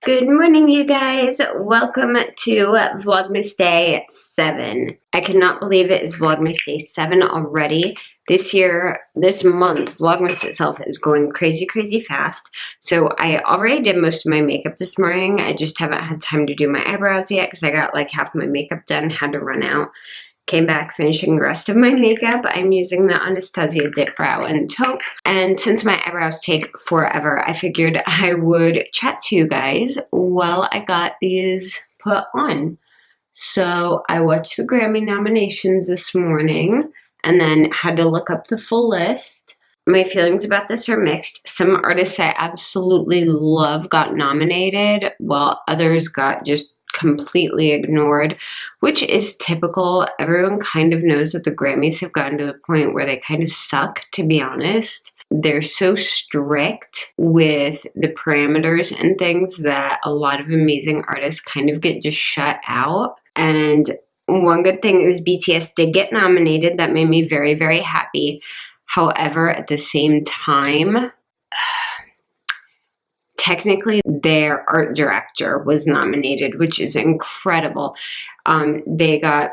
Good morning, you guys. Welcome to Vlogmas Day 7. I cannot believe it is Vlogmas Day 7 already. This month, Vlogmas itself is going crazy, crazy fast. So I already did most of my makeup this morning. I just haven't had time to do my eyebrows yet because I got like half my makeup done, had to run out. Came back finishing the rest of my makeup. I'm using the Anastasia Dip Brow and Taupe. And since my eyebrows take forever, I figured I would chat to you guys while I got these put on. So I watched the Grammy nominations this morning and then had to look up the full list. My feelings about this are mixed. Some artists I absolutely love got nominated, while others got just completely ignored, which is typical. Everyone kind of knows that the Grammys have gotten to the point where they kind of suck, to be honest. They're so strict with the parameters and things that a lot of amazing artists kind of get just shut out. And one good thing is BTS did get nominated. That made me very, very happy. However, at the same time, technically their art director was nominated, which is incredible. They got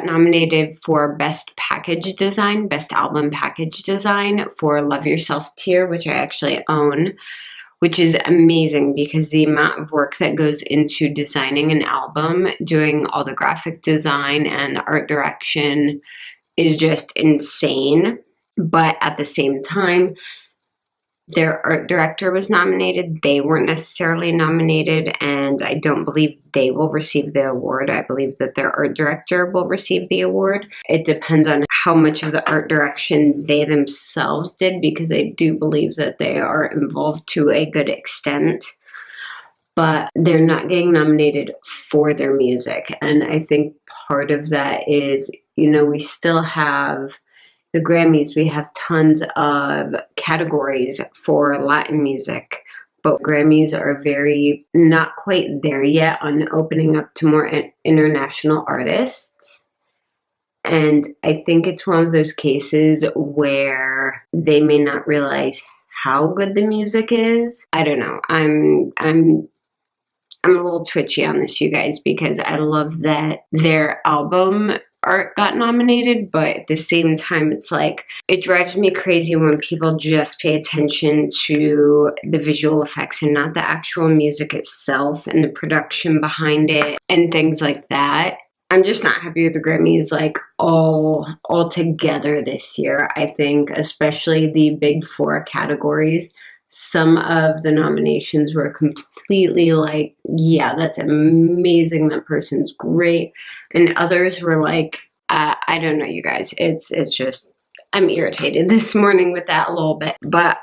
nominated for Best Package Design, Best Album Package Design for Love Yourself tier, which I actually own, which is amazing because the amount of work that goes into designing an album, doing all the graphic design and art direction is just insane. But at the same time, their art director was nominated. They weren't necessarily nominated, and I don't believe they will receive the award. I believe that their art director will receive the award. It depends on how much of the art direction they themselves did, because I do believe that they are involved to a good extent. But they're not getting nominated for their music. And I think part of that is, we still have the Grammys, we have tons of categories for Latin music, but Grammys are very not quite there yet on opening up to more international artists. And I think it's one of those cases where they may not realize how good the music is. I don't know. I'm a little twitchy on this, you guys, because I love that their album art got nominated, but at the same time, it's like, it drives me crazy when people just pay attention to the visual effects and not the actual music itself and the production behind it and things like that. I'm just not happy with the Grammys, like, all together this year. I think especially the big four categories, some of the nominations were completely like, yeah, that's amazing, that person's great. And others were like, I don't know, you guys. It's just, I'm irritated this morning with that a little bit. But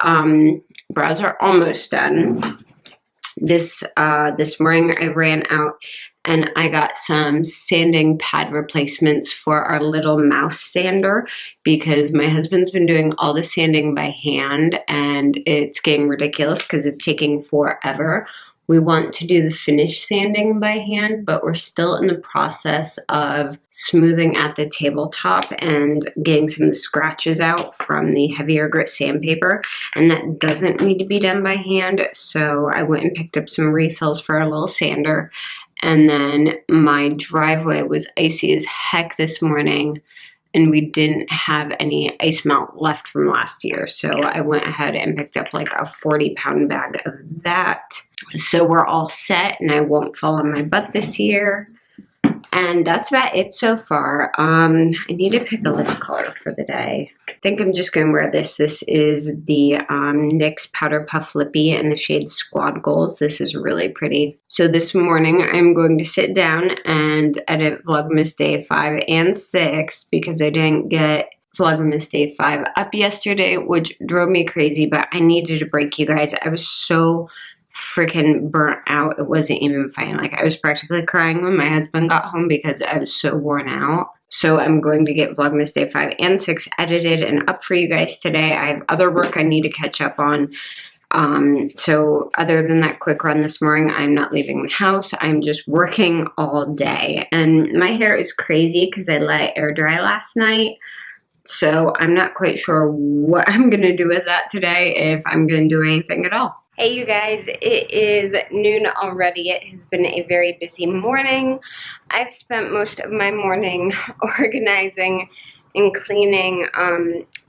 brows are almost done. This morning I ran out and I got some sanding pad replacements for our little mouse sander, because my husband's been doing all the sanding by hand and it's getting ridiculous because it's taking forever. We want to do the finish sanding by hand, but we're still in the process of smoothing at the tabletop and getting some of the scratches out from the heavier grit sandpaper, and that doesn't need to be done by hand. So I went and picked up some refills for our little sander. And then my driveway was icy as heck this morning, and we didn't have any ice melt left from last year. So I went ahead and picked up like a 40-pound bag of that. So we're all set and I won't fall on my butt this year. And that's about it so far. I need to pick a lip color for the day. I think I'm just going to wear this. This is the NYX Powder Puff Lippy in the shade Squad Goals. This is really pretty. So this morning I'm going to sit down and edit Vlogmas Day 5 and 6 because I didn't get Vlogmas Day 5 up yesterday, which drove me crazy, but I needed a break, you guys. I was so freaking burnt out. It wasn't even funny. Like, I was practically crying when my husband got home because I was so worn out. So I'm going to get Vlogmas Day 5 and 6 edited and up for you guys today. I have other work I need to catch up on. So other than that quick run this morning, I'm not leaving the house. I'm just working all day. And my hair is crazy because I let it air dry last night. So I'm not quite sure what I'm going to do with that today, if I'm going to do anything at all. Hey you guys, it is noon already. It has been a very busy morning. I've spent most of my morning organizing and cleaning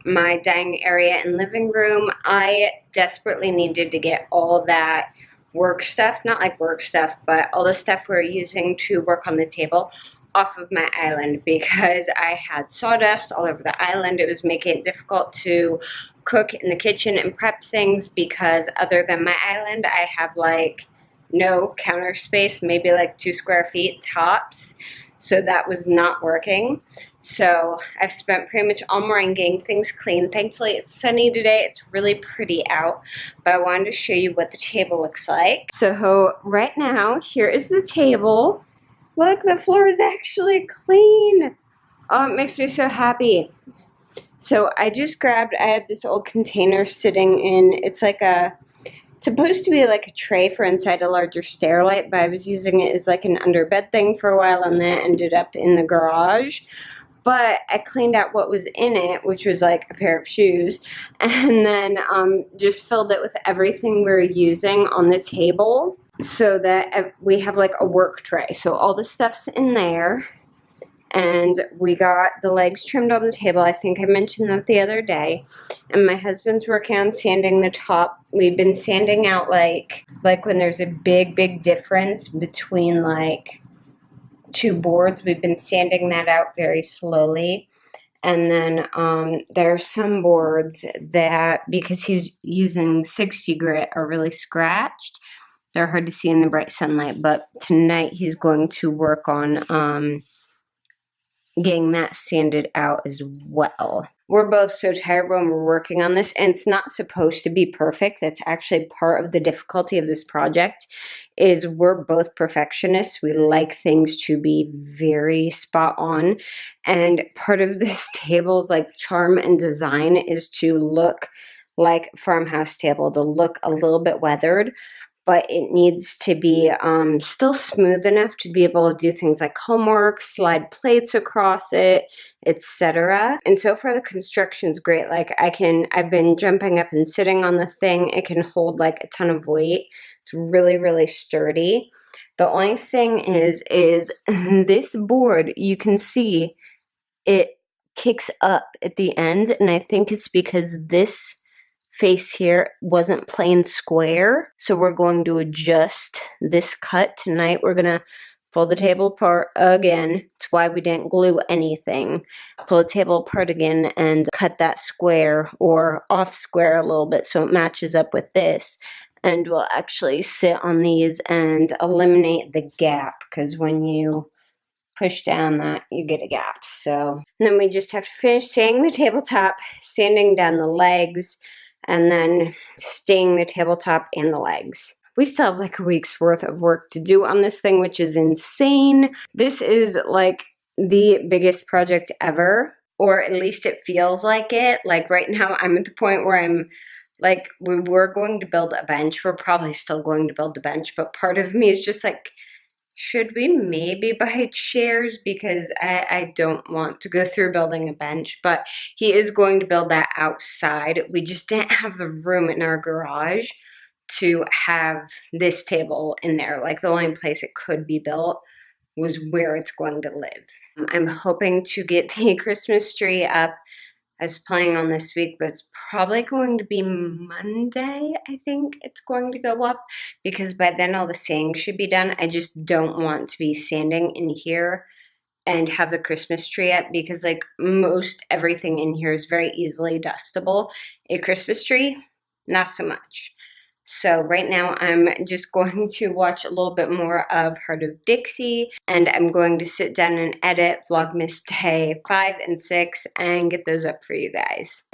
my dining area and living room. I desperately needed to get all that work stuff, not like work stuff, but all the stuff we're using to work on the table off of my island because I had sawdust all over the island. It was making it difficult to cook in the kitchen and prep things because other than my island, I have like no counter space, maybe like 2 square feet tops. So that was not working. So I've spent pretty much all morning getting things clean. Thankfully it's sunny today. It's really pretty out, but I wanted to show you what the table looks like. So right now, here is the table. Look, the floor is actually clean. Oh, it makes me so happy. So I just grabbed, I had this old container sitting in, it's supposed to be like a tray for inside a larger stair light, but I was using it as like an underbed thing for a while and that ended up in the garage. But I cleaned out what was in it, which was like a pair of shoes, and then just filled it with everything we were using on the table so that we have like a work tray. So all the stuff's in there. And we got the legs trimmed on the table. I think I mentioned that the other day. And my husband's working on sanding the top. We've been sanding out like when there's a big difference between like 2 boards. We've been sanding that out very slowly. And then there are some boards that, because he's using 60 grit, are really scratched. They're hard to see in the bright sunlight. But tonight he's going to work on getting that sanded out as well. We're both so tired when we're working on this, and it's not supposed to be perfect. That's actually part of the difficulty of this project, is we're both perfectionists. We like things to be very spot on, and part of this table's like charm and design is to look like a farmhouse table, to look a little bit weathered, but it needs to be still smooth enough to be able to do things like homework, slide plates across it, etc. And so far the construction's great. Like I've been jumping up and sitting on the thing. It can hold like a ton of weight. It's really sturdy. The only thing is this board, you can see it kicks up at the end, and I think it's because this face here wasn't plain square, so we're going to adjust this cut tonight. We're gonna pull the table apart again. It's why we didn't glue anything. Pull the table apart again and cut that square or off square a little bit so it matches up with this, and we'll actually sit on these and eliminate the gap, because when you push down that, you get a gap. So and then we just have to finish sanding the tabletop, sanding down the legs, and then staying the tabletop and the legs. We still have like a week's worth of work to do on this thing, which is insane. This is like the biggest project ever, or at least it feels like it. Like right now I'm at the point where I'm like, we were going to build a bench. We're probably still going to build a bench, but part of me is just like, should we maybe buy chairs? Because I don't want to go through building a bench, but he is going to build that outside. We just didn't have the room in our garage to have this table in there. Like the only place it could be built was where it's going to live. I'm hoping to get the Christmas tree up. I was planning on this week, but it's probably going to be Monday, I think it's going to go up, because by then all the sanding should be done. I just don't want to be sanding in here and have the Christmas tree up, because like most everything in here is very easily dustable. A Christmas tree, not so much. So right now I'm just going to watch a little bit more of Heart of Dixie, and I'm going to sit down and edit Vlogmas Day 5 and 6 and get those up for you guys.